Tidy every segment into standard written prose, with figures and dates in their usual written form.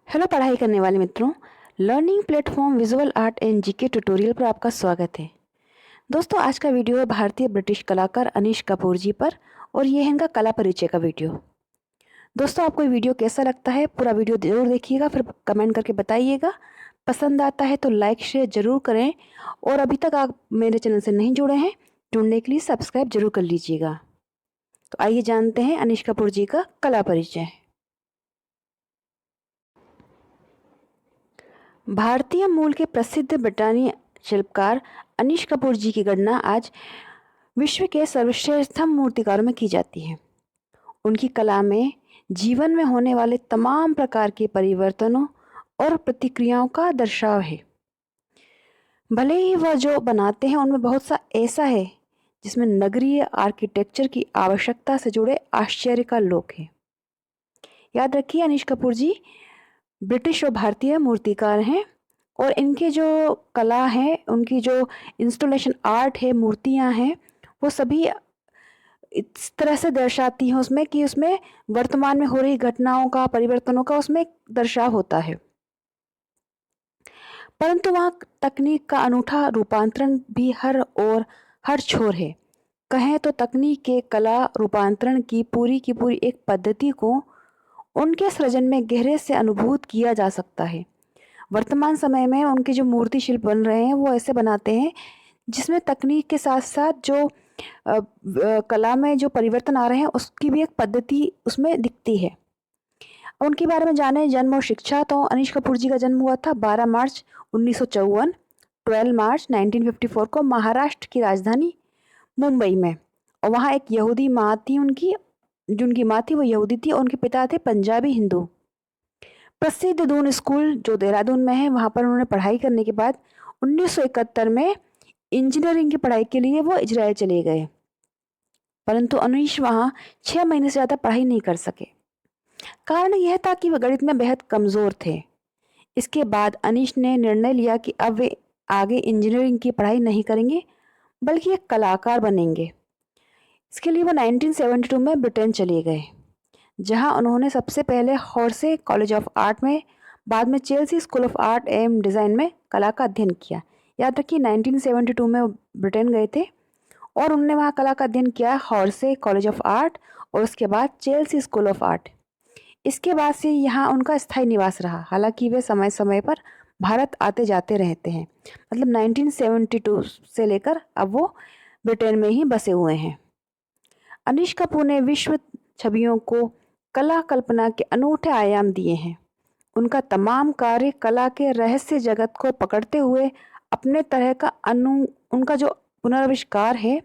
Hello पढ़ाई करने वाले मित्रों। Learning platform visual art and GK tutorial पर आपका स्वागत है। दोस्तों, आज का वीडियो है भारतीय ब्रिटिश कलाकार अनीश कपूर जी पर और ये है इनका कला परिचय का वीडियो। दोस्तों, आपको ये वीडियो कैसा लगता है पूरा वीडियो ज़रूर देखिएगा, फिर कमेंट करके बताइएगा। पसंद आता है तो लाइक शेयर ज़रूर करें और अभी तक आप मेरे चैनल से नहीं जुड़े हैं, जुड़ने के लिए सब्सक्राइब जरूर कर लीजिएगा। तो आइए जानते हैं अनीश कपूर जी का कला परिचय। भारतीय मूल के प्रसिद्ध ब्रिटानी शिल्पकार अनीश कपूर जी की गणना आज विश्व के सर्वश्रेष्ठ मूर्तिकारों में की जाती है। उनकी कला में जीवन में होने वाले तमाम प्रकार के परिवर्तनों और प्रतिक्रियाओं का दर्शाव है। भले ही वह जो बनाते हैं उनमें बहुत सा ऐसा है जिसमें नगरीय आर्किटेक्चर की आवश्यकता से जुड़े आश्चर्य का लोक है। याद रखिए, अनीश कपूर जी ब्रिटिश और भारतीय मूर्तिकार हैं और इनके जो कला है, उनकी जो इंस्टॉलेशन आर्ट है, मूर्तियां हैं, वो सभी इस तरह से दर्शाती हैं उसमें कि उसमें वर्तमान में हो रही घटनाओं का, परिवर्तनों का उसमें दर्शाव होता है। परंतु वहाँ तकनीक का अनूठा रूपांतरण भी हर ओर, हर छोर है। कहें तो तकनीक के कला रूपांतरण की पूरी एक पद्धति को उनके सृजन में गहरे से अनुभूत किया जा सकता है। वर्तमान समय में उनके जो मूर्ति शिल्प बन रहे हैं वो ऐसे बनाते हैं जिसमें तकनीक के साथ साथ जो कला में जो परिवर्तन आ रहे हैं उसकी भी एक पद्धति उसमें दिखती है। उनके बारे में जाने जन्म और शिक्षा। तो अनीश कपूर जी का जन्म हुआ था 12 मार्च 1954, 12 मार्च 1954 को महाराष्ट्र की राजधानी मुंबई में। और वहाँ एक यहूदी माँ थी उनकी, जो उनकी माँ थी वो यहूदी थी और उनके पिता थे पंजाबी हिंदू। प्रसिद्ध दून स्कूल जो देहरादून में है, वहाँ पर उन्होंने पढ़ाई करने के बाद 1971 में इंजीनियरिंग की पढ़ाई के लिए वो इजराइल चले गए। परंतु अनीश वहाँ 6 महीने से ज़्यादा पढ़ाई नहीं कर सके। कारण यह था कि वह गणित में बेहद कमज़ोर थे। इसके बाद अनीश ने निर्णय लिया कि अब वे आगे इंजीनियरिंग की पढ़ाई नहीं करेंगे बल्कि एक कलाकार बनेंगे। इसके लिए वो 1972 में ब्रिटेन चले गए, जहां उन्होंने सबसे पहले हॉर्से कॉलेज ऑफ आर्ट में, बाद में Chelsea school of art and design में कला का अध्ययन किया। याद रखिए, 1972 में वो ब्रिटेन गए थे और उन्होंने वहाँ कला का अध्ययन किया, हॉर्से कॉलेज ऑफ आर्ट और उसके बाद चेल्सी स्कूल ऑफ आर्ट। इसके बाद से यहाँ उनका स्थायी निवास रहा। हालांकि वे समय समय पर भारत आते जाते रहते हैं। मतलब 1972 से लेकर अब वो ब्रिटेन में ही बसे हुए हैं। अनीश कपूर ने विश्व छवियों को कला कल्पना के अनूठे आयाम दिए हैं। उनका तमाम कार्य कला के रहस्य जगत को पकड़ते हुए अपने तरह का उनका जो पुनराविष्कार है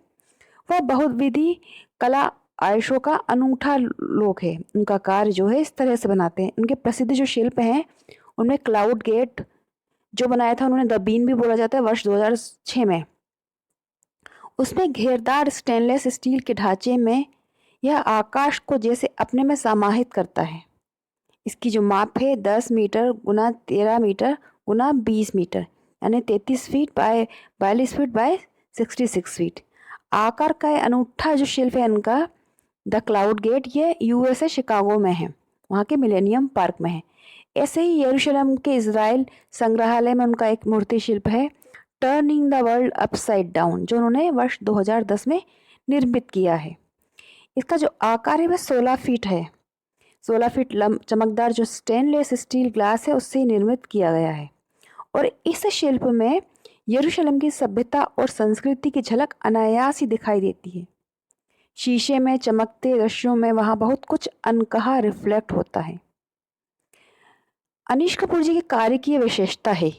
वह बहुविधि कला आयशों का अनूठा लोक है। उनका कार्य जो है इस तरह से बनाते हैं। उनके प्रसिद्ध जो शिल्प हैं उनमें क्लाउड गेट जो बनाया था उन्होंने, द बीन भी बोला जाता है, वर्ष 2006 में। उसमें घेरदार स्टेनलेस स्टील के ढांचे में यह आकाश को जैसे अपने में समाहित करता है। इसकी जो माप है 10 मीटर गुना 13 मीटर गुना 20 मीटर, यानी 33 feet by 42 feet by 66 feet. आकार का अनूठा जो शिल्प है इनका, द क्लाउड गेट, ये यूएसए शिकागो में है, वहाँ के मिलेनियम पार्क में है। ऐसे ही यरूशलेम के इज़राइल संग्रहालय में उनका एक मूर्ति शिल्प है, turning the world upside down, जो उन्होंने वर्ष 2010 में निर्मित किया है। इसका जो आकार है वह 16 फीट है। 16 फीट चमकदार जो स्टेनलेस स्टील ग्लास है उससे निर्मित किया गया है। और इस शिल्प में यरूशलेम की सभ्यता और संस्कृति की झलक अनायास ही दिखाई देती है। शीशे में चमकते दृश्यों में वहाँ बहुत कुछ अनकहा रिफ्लेक्ट होता है। अनीश कपूर जी के कार्य की विशेषता है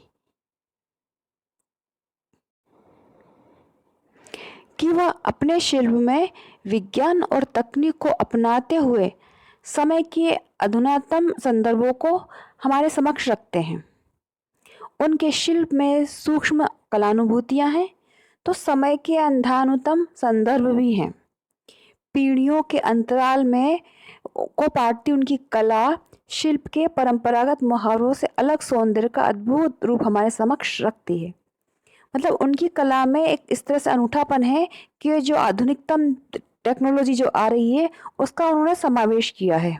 कि वह अपने शिल्प में विज्ञान और तकनीक को अपनाते हुए समय के अधुनातम संदर्भों को हमारे समक्ष रखते हैं। उनके शिल्प में सूक्ष्म कलानुभूतियां हैं तो समय के अंधानुतम संदर्भ भी हैं। पीढ़ियों के अंतराल में को पाटती उनकी कला शिल्प के परंपरागत मुहावरों से अलग सौंदर्य का अद्भुत रूप हमारे समक्ष रखती है। मतलब उनकी कला में एक इस तरह से अनूठापन है कि जो आधुनिकतम टेक्नोलॉजी जो आ रही है उसका उन्होंने समावेश किया है।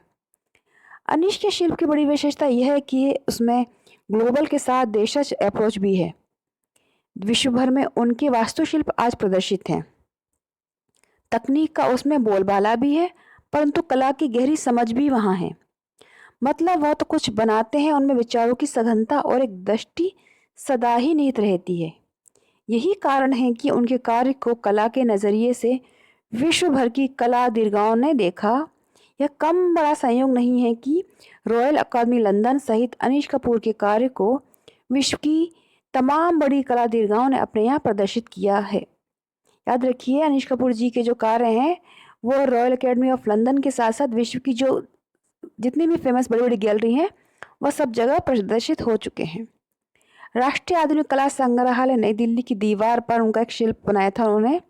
अनीश के शिल्प की बड़ी विशेषता यह है कि उसमें ग्लोबल के साथ देशज अप्रोच भी है। विश्व भर में उनके वास्तुशिल्प आज प्रदर्शित हैं। तकनीक का उसमें बोलबाला भी है, परंतु कला की गहरी समझ भी वहाँ है। मतलब वह तो कुछ बनाते हैं, उनमें विचारों की सघनता और एक दृष्टि सदा ही निहित रहती है। यही कारण है कि उनके कार्य को कला के नज़रिए से विश्व भर की कला दीर्घाओं ने देखा। यह कम बड़ा संयोग नहीं है कि रॉयल अकादमी लंदन सहित अनीश कपूर के कार्य को विश्व की तमाम बड़ी कला दीर्घाओं ने अपने यहाँ प्रदर्शित किया है। याद रखिए, अनीश कपूर जी के जो कार्य हैं वो रॉयल अकेडमी ऑफ लंदन के साथ साथ विश्व की जो जितनी भी फेमस बड़ी बड़ी गैलरी हैं वह सब जगह प्रदर्शित हो चुके हैं। राष्ट्रीय आधुनिक कला संग्रहालय नई दिल्ली की दीवार पर उनका एक शिल्प बनाया था उन्होंने।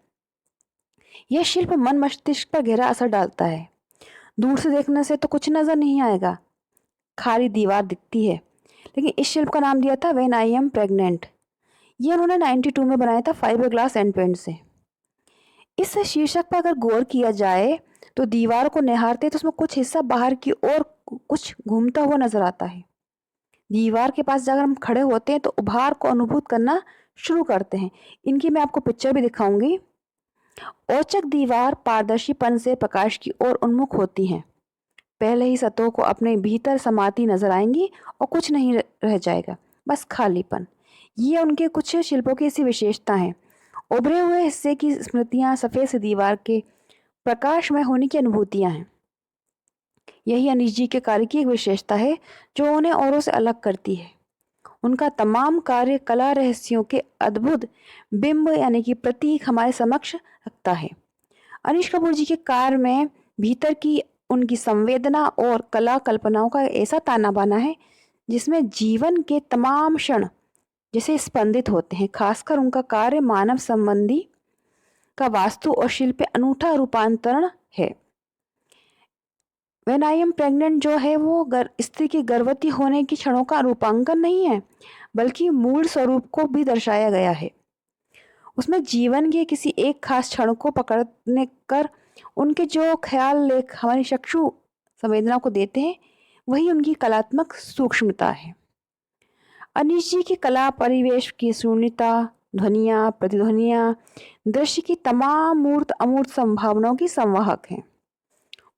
यह शिल्प मन मस्तिष्क पर गहरा असर डालता है। दूर से देखने से तो कुछ नजर नहीं आएगा, खाली दीवार दिखती है, लेकिन इस शिल्प का नाम दिया था व्हेन आई एम प्रेग्नेंट। ये उन्होंने 92 में बनाया था फाइबर ग्लास एंड पेंट से। इस शीर्षक पर अगर गौर किया जाए तो दीवार को निहारते तो उसमें कुछ हिस्सा बाहर की ओर कुछ घूमता हुआ नजर आता है। दीवार के पास जाकर हम खड़े होते हैं तो उभार को अनुभूत करना शुरू करते हैं। इनकी मैं आपको पिक्चर भी दिखाऊंगी। औचक दीवार पारदर्शीपन से प्रकाश की ओर उन्मुख होती हैं। पहले ही सतहों को अपने भीतर समाती नजर आएंगी और कुछ नहीं रह जाएगा, बस खालीपन। ये उनके कुछ शिल्पों की ऐसी विशेषता है। उभरे हुए हिस्से की स्मृतियां, सफेद से दीवार के प्रकाशमय होने की अनुभूतियां हैं। यही अनीश जी के कार्य की एक विशेषता है जो उन्हें औरों से अलग करती है। उनका तमाम कार्य कला रहस्यों के अद्भुत बिंब यानी कि प्रतीक हमारे समक्ष रखता है। अनीश कपूर जी के कार्य में भीतर की उनकी संवेदना और कला कल्पनाओं का ऐसा ताना बाना है जिसमें जीवन के तमाम क्षण जैसे स्पंदित होते हैं। खासकर उनका कार्य मानव संबंधी का वास्तु और शिल्प अनूठा रूपांतरण है। व्हेन आई एम प्रेग्नेंट जो है वो स्त्री की गर्भवती होने की क्षणों का रूपांकन नहीं है, बल्कि मूल स्वरूप को भी दर्शाया गया है। उसमें जीवन के किसी एक खास क्षण को पकड़ने कर उनके जो ख्याल लेख हमारी चक्षु संवेदना को देते हैं, वही उनकी कलात्मक सूक्ष्मता है। अनीश जी की कला परिवेश की शून्यता, ध्वनियाँ, प्रतिध्वनियाँ, दृश्य की तमाम मूर्त अमूर्त संभावनाओं की संवाहक हैं।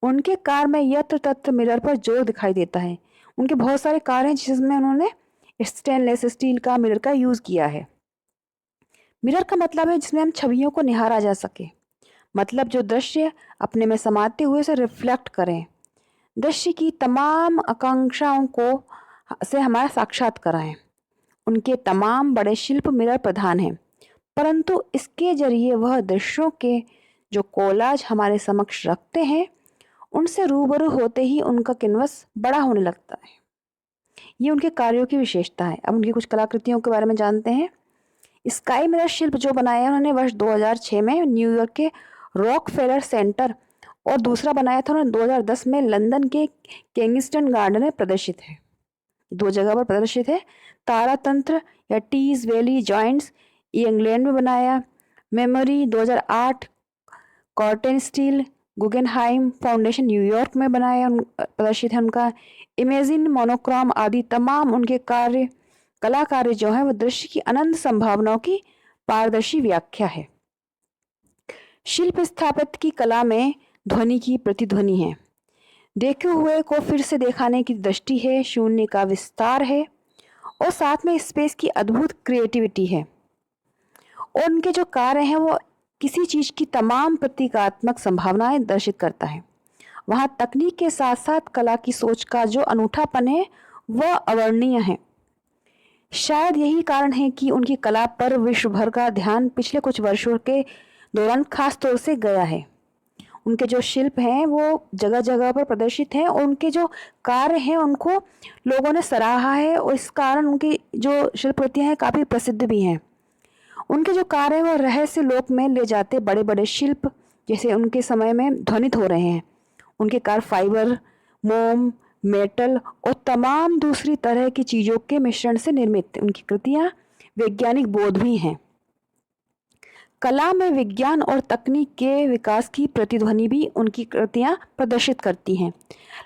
उनके कार्य में यत्र तत्र मिरर पर जोर दिखाई देता है। उनके बहुत सारे कार्य हैं जिसमें उन्होंने स्टेनलेस स्टील का मिरर का यूज किया है। मिरर का मतलब है जिसमें हम छवियों को निहारा जा सके, मतलब जो दृश्य अपने में समाते हुए उसे रिफ्लेक्ट करें, दृश्य की तमाम आकांक्षाओं को से हमारा साक्षात कराएं। उनके तमाम बड़े शिल्प मिरर प्रधान हैं, परंतु इसके जरिए वह दृश्यों के जो कोलाज हमारे समक्ष रखते हैं उनसे रूबरू होते ही उनका कैनवस बड़ा होने लगता है। ये उनके कार्यों की विशेषता है। अब उनकी कुछ कलाकृतियों के बारे में जानते हैं। स्काई मिरर शिल्प जो बनाया उन्होंने वर्ष 2006 में न्यूयॉर्क के रॉकफेलर सेंटर और दूसरा बनाया था उन्होंने 2010 में लंदन के केंगस्टन गार्डन में प्रदर्शित है। दो जगह पर प्रदर्शित है। तारा तंत्र या टीज वैली जॉइंट्स ये इंग्लैंड में बनाया। Memory 2008 कॉर्टेन steel Guggenheim foundation New York में बनाया प्रदर्शित है उनका। इमेजिन मोनोक्रोम आदि तमाम उनके कार्य कला कार्य जो है वो दृश्य की अनंत संभावनाओं की पारदर्शी व्याख्या है। शिल्प स्थापत्य की कला में ध्वनि की प्रतिध्वनि है, देखे हुए को फिर से दिखाने की दृष्टि है, शून्य का विस्तार है और साथ में स्पेस की अद्भुत क्रिएटिविटी है। और उनके जो कार्य हैं वो किसी चीज की तमाम प्रतीकात्मक संभावनाएं दर्शित करता है। वहाँ तकनीक के साथ साथ कला की सोच का जो अनूठापन है वह अवर्णनीय है। शायद यही कारण है कि उनकी कला पर विश्व भर का ध्यान पिछले कुछ वर्षों के दौरान खास तौर से गया है। उनके जो शिल्प हैं वो जगह जगह पर प्रदर्शित हैं और उनके जो कार्य हैं उनको लोगों ने सराहा है और इस कारण उनकी जो शिल्पकृतियाँ हैं काफ़ी प्रसिद्ध भी हैं। उनके जो कार्य हैं वो रहस्य लोक में ले जाते बड़े बड़े शिल्प जैसे उनके समय में ध्वनित हो रहे हैं। उनके कार्य फाइबर, मोम, मेटल और तमाम दूसरी तरह की चीज़ों के मिश्रण से निर्मित उनकी कृतियाँ वैज्ञानिक बोध भी हैं। कला में विज्ञान और तकनीक के विकास की प्रतिध्वनि भी उनकी कृतियां प्रदर्शित करती हैं।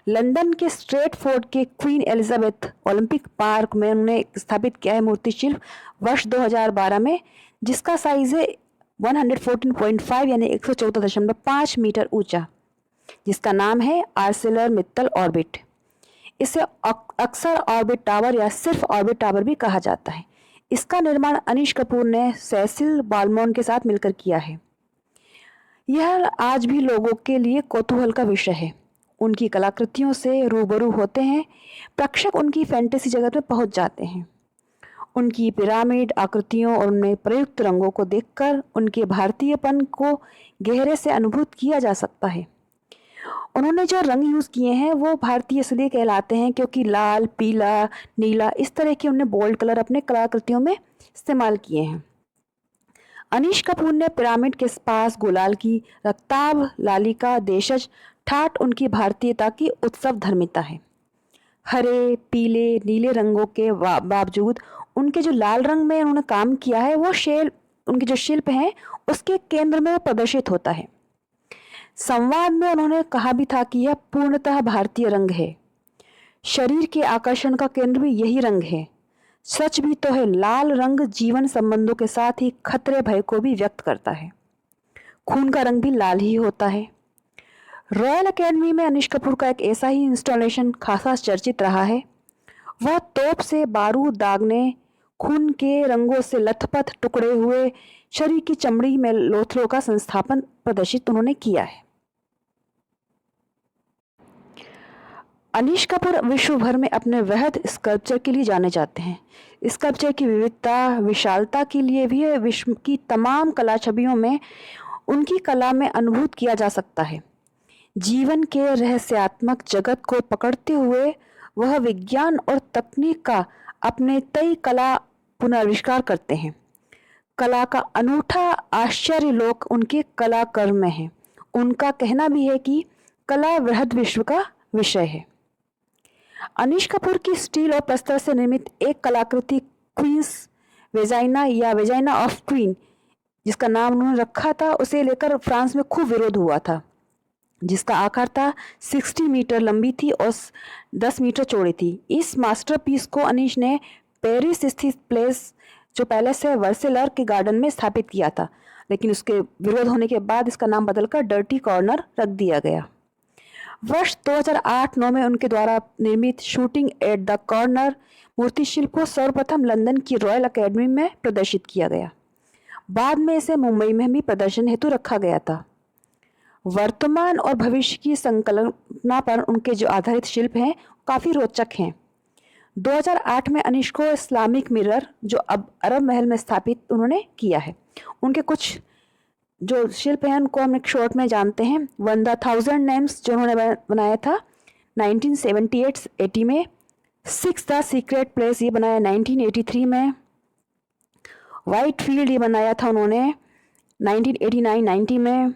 लंदन के स्ट्रेटफोर्ड के क्वीन एलिजाबेथ ओलंपिक पार्क में उन्होंने स्थापित किया है मूर्ति शिल्प वर्ष 2012 में, जिसका साइज है 114.5 यानी 114.5 मीटर ऊंचा, जिसका नाम है आर्सेलर मित्तल ऑर्बिट। इसे अक्सर ऑर्बिट टावर या सिर्फ ऑर्बिट टावर भी कहा जाता है। इसका निर्माण अनीश कपूर ने सेसिल बाल्मोंट के साथ मिलकर किया है। यह आज भी लोगों के लिए कौतूहल का विषय है। उनकी कलाकृतियों से रूबरू होते हैं, प्रेक्षक उनकी फैंटेसी जगत में पहुंच जाते हैं। उनकी पिरामिड आकृतियों और उनमें प्रयुक्त रंगों को देखकर उनके भारतीयपन को गहरे से अनुभूत किया जा सकता है। उन्होंने जो रंग यूज़ किए हैं वो भारतीय इसलिए कहलाते हैं क्योंकि लाल, पीला, नीला इस तरह के उन्होंने बोल्ड कलर अपने कलाकृतियों में इस्तेमाल किए हैं। अनीश कपूर ने पिरामिड के पास गुलाल की रक्ताब, लालिका, देशज, ठाठ उनकी भारतीयता की उत्सव धर्मिता है। हरे, पीले, नीले रंगों के बावजूद उनके जो लाल रंग में उन्होंने काम किया है वो उनके जो शिल्प हैं उसके केंद्र में वो प्रदर्शित होता है। संवाद में उन्होंने कहा भी था कि यह पूर्णतः भारतीय रंग है। शरीर के आकर्षण का केंद्र भी यही रंग है। सच भी तो है, लाल रंग जीवन संबंधों के साथ ही खतरे भय को भी व्यक्त करता है। खून का रंग भी लाल ही होता है। रॉयल एकेडमी में अनीश कपूर का एक ऐसा ही इंस्टॉलेशन खासा चर्चित रहा है। वह तोप से बारूद दागने, खून के रंगों से लथपथ टुकड़े हुए शरीर की चमड़ी में लोथड़ों का संस्थापन प्रदर्शित उन्होंने किया है। अनीश कपूर विश्व भर में अपने वृहद स्कल्पचर के लिए जाने जाते हैं। स्कल्पचर की विविधता, विशालता के लिए भी विश्व की तमाम कला छवियों में उनकी कला में अनुभूत किया जा सकता है। जीवन के रहस्यात्मक जगत को पकड़ते हुए वह विज्ञान और तकनीक का अपने तय कला पुनर्विष्कार करते हैं। कला का अनूठा आश्चर्य लोक उनके कला कर्म में है। उनका कहना भी है कि कला वृहद विश्व का विषय है। अनीश कपूर की स्टील और पत्थर से निर्मित एक कलाकृति क्वींस वेजाइना या वेजाइना ऑफ क्वीन, जिसका नाम उन्होंने रखा था, उसे लेकर फ्रांस में खूब विरोध हुआ था। जिसका आकार था 60 मीटर लंबी थी और 10 मीटर चौड़ी थी। इस मास्टरपीस को अनीश ने पेरिस स्थित प्लेस जो पैलेस है वर्सेलर के गार्डन में स्थापित किया था, लेकिन उसके विरोध होने के बाद इसका नाम बदलकर डर्टी कॉर्नर रख दिया गया। वर्ष 2008-9 में उनके द्वारा निर्मित शूटिंग एट द कॉर्नर मूर्ति शिल्प को सर्वप्रथम लंदन की रॉयल एकेडमी में प्रदर्शित किया गया। बाद में इसे मुंबई में भी प्रदर्शन हेतु रखा गया था। वर्तमान और भविष्य की संकल्पना पर उनके जो आधारित शिल्प हैं काफ़ी रोचक हैं। 2008 में अनीश को इस्लामिक मिरर जो अब अरब महल में स्थापित उन्होंने किया है। उनके कुछ जो शिल्प हैं उनको हम एक शॉर्ट में जानते हैं। 1000 नेम्स जो उन्होंने बनाया था 1978-80 में। 6 द सीक्रेट प्लेस ये बनाया 1983 में। वाइट फील्ड ये बनाया था उन्होंने 1989-90 में।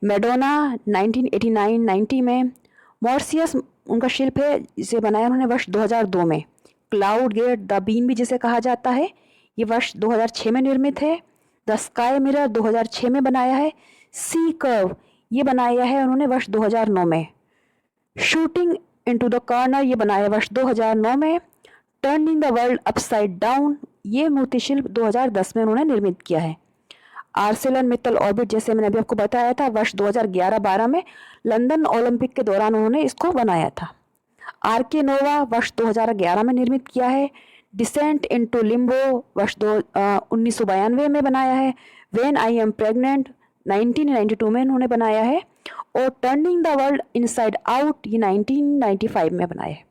मेडोना 1989-90 में। मॉर्सियस उनका शिल्प है, इसे बनाया उन्होंने वर्ष 2002 में। क्लाउड गेट द बीन भी जिसे कहा जाता है, ये वर्ष 2006 में निर्मित है। द स्काई मिरर 2006 में बनाया है। सी कर्व ये बनाया है उन्होंने वर्ष 2009 में। शूटिंग इनटू द कॉर्नर ये बनाया वर्ष 2009 में। Turning the world upside down ये मूर्ति शिल्प 2010 में उन्होंने निर्मित किया है। आर्सेलर मित्तल ऑर्बिट जैसे मैंने अभी आपको बताया था वर्ष 2011-12 में लंदन ओलंपिक के दौरान उन्होंने इसको बनाया था। आरके नोवा वर्ष 2011 में निर्मित किया है। डिसेंट इनटू लिम्बो वर्ष 1992 में बनाया है। व्हेन आई एम प्रेग्नेंट 1992 में उन्होंने बनाया है। और turning the world inside out ये 1995 में बनाया है।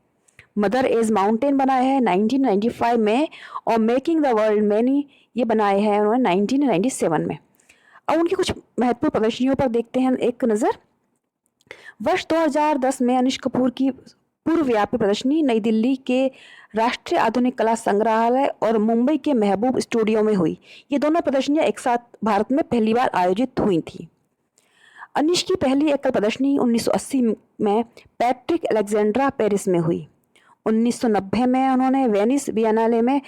मदर एज माउंटेन बनाया है 1995 में। और मेकिंग द वर्ल्ड मैनी ये बनाए हैं उन्होंने 1997 में। अब उनकी कुछ महत्वपूर्ण प्रदर्शनियों पर देखते हैं एक नज़र। वर्ष 2010 में अनीश कपूर की पूर्वव्यापी प्रदर्शनी नई दिल्ली के राष्ट्रीय आधुनिक कला संग्रहालय और मुंबई के महबूब स्टूडियो में हुई। ये दोनों प्रदर्शनियां एक साथ भारत में पहली बार आयोजित हुई थी। अनीश की पहली एकल प्रदर्शनी 1980 में पैट्रिक अलेक्जेंड्रा पेरिस में हुई। 1990 में उन्होंने वेनिस बिएनाले में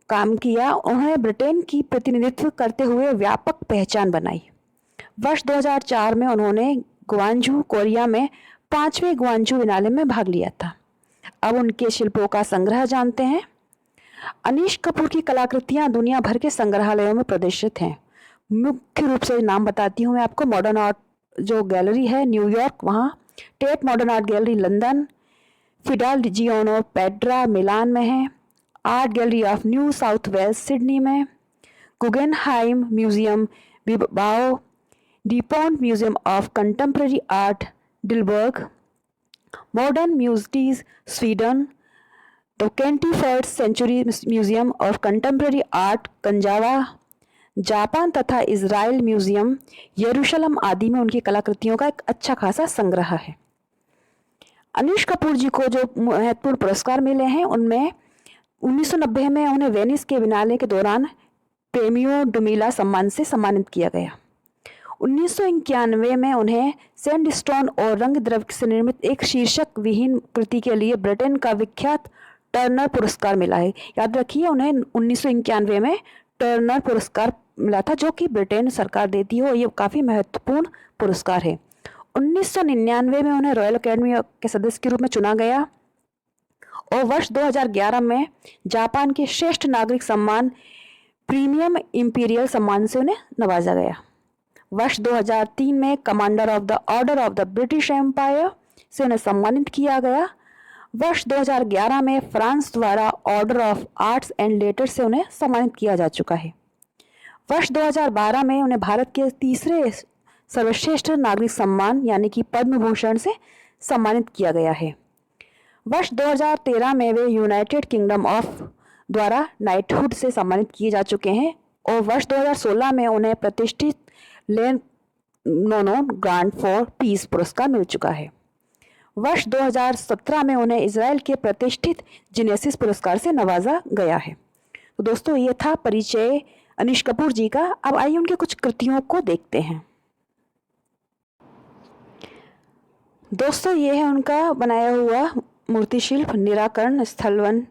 काम किया, उन्होंने ब्रिटेन की प्रतिनिधित्व करते हुए व्यापक पहचान बनाई। वर्ष 2004 में उन्होंने ग्वांजू कोरिया में 5वें ग्वांजू बिनाले में भाग लिया था। अब उनके शिल्पों का संग्रह जानते हैं। अनीश कपूर की कलाकृतियां दुनिया भर के संग्रहालयों में प्रदर्शित हैं। मुख्य रूप से नाम बताती हूँ मैं आपको। मॉडर्न आर्ट जो गैलरी है न्यूयॉर्क, वहाँ Tate modern art gallery London, फिडाल जियोनो पेड्रा मिलान में है, art gallery of New South Wales Sydney में, Guggenheim museum Bilbao, De Pont museum of contemporary art Tilburg, modern museum Sweden, the 21st century museum of contemporary art Kanazawa, Japan तथा Israel museum Jerusalem आदि में उनकी कलाकृतियों का एक अच्छा खासा संग्रह है। अनीश कपूर जी को जो महत्वपूर्ण पुरस्कार मिले हैं उनमें 1990 में उन्हें वेनिस के बिनाले के दौरान प्रेमियो डुमिला सम्मान से सम्मानित किया गया। 1991 में उन्हें सैंडस्टोन और रंग द्रव्य से निर्मित एक शीर्षक विहीन कृति के लिए ब्रिटेन का विख्यात टर्नर पुरस्कार मिला है। याद रखिए, उन्हें 1991 में टर्नर पुरस्कार मिला था, जो कि ब्रिटेन सरकार देती हो। ये काफ़ी महत्वपूर्ण पुरस्कार है। 1999 में उन्हें रॉयल अकेडमी के सदस्य के रूप में चुना गया और वर्ष 2011 में जापान के श्रेष्ठ नागरिक सम्मान प्रीमियम इंपीरियल सम्मान से उन्हें नवाजा गया। वर्ष 2003 में Commander of the Order of the British Empire से उन्हें सम्मानित किया गया। वर्ष 2011 में फ्रांस द्वारा order of arts and letters से उन्हें सम्मानित किया जा चुका है। वर्ष 2012 में उन्हें भारत के तीसरे सर्वश्रेष्ठ नागरिक सम्मान यानी कि पद्म भूषण से सम्मानित किया गया है। वर्ष 2013 में वे यूनाइटेड किंगडम ऑफ द्वारा नाइटहुड से सम्मानित किए जा चुके हैं और वर्ष 2016 में उन्हें प्रतिष्ठित लेनोन ग्रांट फॉर पीस पुरस्कार मिल चुका है। वर्ष 2017 में उन्हें इजराइल के प्रतिष्ठित जिनेसिस पुरस्कार से नवाजा गया है। तो दोस्तों, ये था परिचय अनीश कपूर जी का। अब आइए उनके कुछ कृतियों को देखते हैं। दोस्तों, ये है उनका बनाया हुआ मूर्ति शिल्प निराकरण स्थलवन।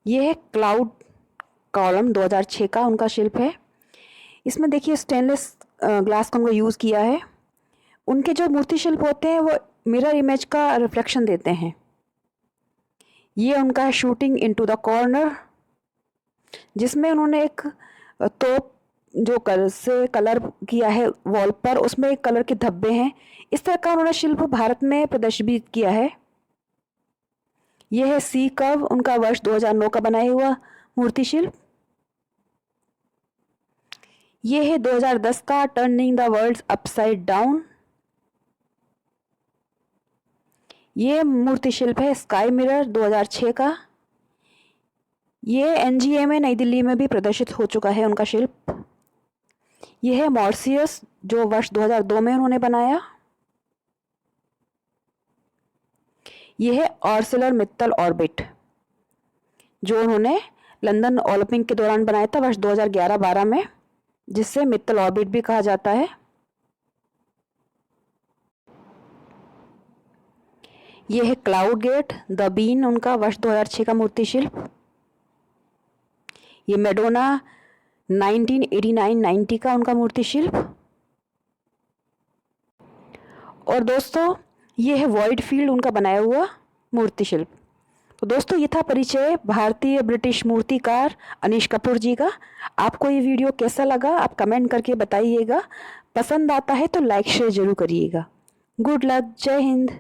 ये है क्लाउड कॉलम 2006 का उनका शिल्प है। इसमें देखिए स्टेनलेस ग्लास का उनको यूज़ किया है। उनके जो मूर्ति शिल्प होते हैं वो मिरर इमेज का रिफ्लेक्शन देते हैं। ये उनका है शूटिंग इनटू द कॉर्नर, जिसमें उन्होंने एक तोप जो कलर किया है वॉल पर, उसमें एक कलर के धब्बे हैं। इस तरह का उन्होंने शिल्प भारत में प्रदर्शित किया है। यह है सी कर्व, उनका वर्ष 2009 का बनाया हुआ मूर्ति शिल्प। यह है 2010 का turning the world upside down. ये मूर्ति शिल्प है स्काई मिरर 2006 का। ये एनजीएमए नई दिल्ली में भी प्रदर्शित हो चुका है उनका शिल्प। यह है मॉर्सियस जो वर्ष 2002 में उन्होंने बनाया। यह है ऑर्सिलर मित्तल ऑर्बिट जो उन्होंने लंदन ओलंपिक के दौरान बनाया था वर्ष 2011-12 में, जिससे मित्तल ऑर्बिट भी कहा जाता है। यह है क्लाउड गेट द बीन, उनका वर्ष 2006 का मूर्ति शिल्प। ये मेडोना 1989-90 का उनका मूर्ति शिल्प। और दोस्तों, ये है वॉइड फील्ड उनका बनाया हुआ मूर्ति शिल्प। तो दोस्तों, ये था परिचय भारतीय ब्रिटिश मूर्तिकार अनीश कपूर जी का। आपको ये वीडियो कैसा लगा आप कमेंट करके बताइएगा। पसंद आता है तो लाइक शेयर जरूर करिएगा। गुड लक, जय हिंद।